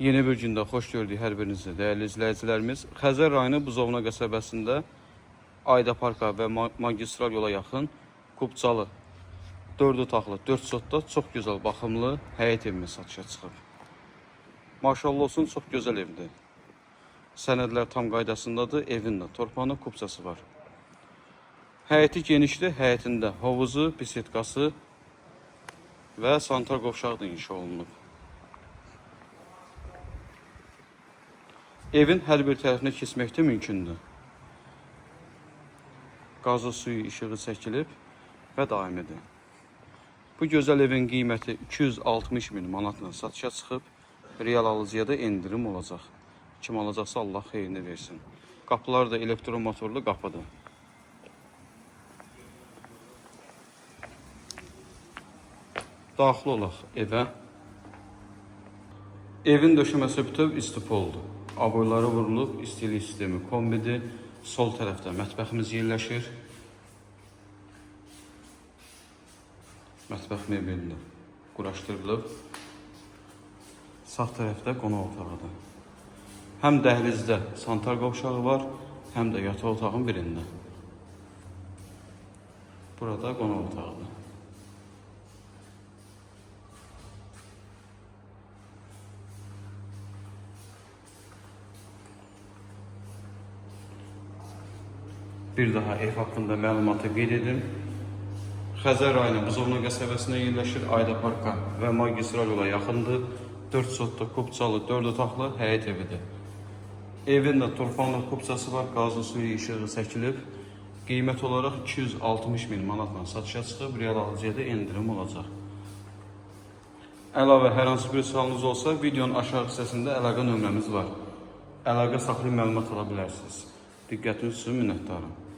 Yeni bir gündə xoş gördük hər birinizi, dəyərli izləyicilərimiz. Xəzər rayonu Buzovna qəsəbəsində Ayda Parka və magistral yola yaxın Qubcalı 4 otaqlı, 4 sotda çox gözəl, baxımlı həyət evimiz satışa çıxıb. Maşallah olsun, çox gözəl evdir. Sənədlər tam qaydasındadır, evin də torpağının kubcası var. Həyəti genişdir, həyətində hovuzu, bisetkası və sanitar qovşağı da inşa olunub. Evin hər bir tərəfinə keçmək də mümkündür. Qazı suyu işığı çəkilib və daimidir. Bu gözəl evin qiyməti 260 min manatla satışa çıxıb, real alıcıya da endirim olacaq. Kim alacaqsa Allah xeyrini versin. Qapılar da elektromotorlu qapıdır. Daxil olaq evə. Evin döşəməsi bütöv istipoldur. Aboyları vurulub, istilik sistemi kombidir. Sol tərəfdə mətbəximiz yerləşir. Mətbəx mebelli quraşdırılıb. Sağ tərəfdə qonaq otağıdır. Həm dəhlizdə sanitar qovşağı var, həm də yataq otağın birində. Burada qonaq otağıdır. Bir daha ev haqqında məlumatı qeyd edim. Xəzər rayonu Buzovna qəsəbəsində yerləşir, Ayda Parka və magistral yola yaxındır. 4 sotda Qubcalı, 4 otaqlı həyət evidir. Evin də torpaqlı kubcası var, qazı suyu işığı çəkilib. Qiymət olaraq 260 min manatla satışa çıxıb, real alıcıya da endirim olacaq. Əlavə hər hansı bir sualınız olsa, videonun aşağı hissəsində əlaqə nömrəmiz var. Əlaqə saxlayıb məlumat ala bilərsiniz. Diqqətiniz üçün minnətdarım.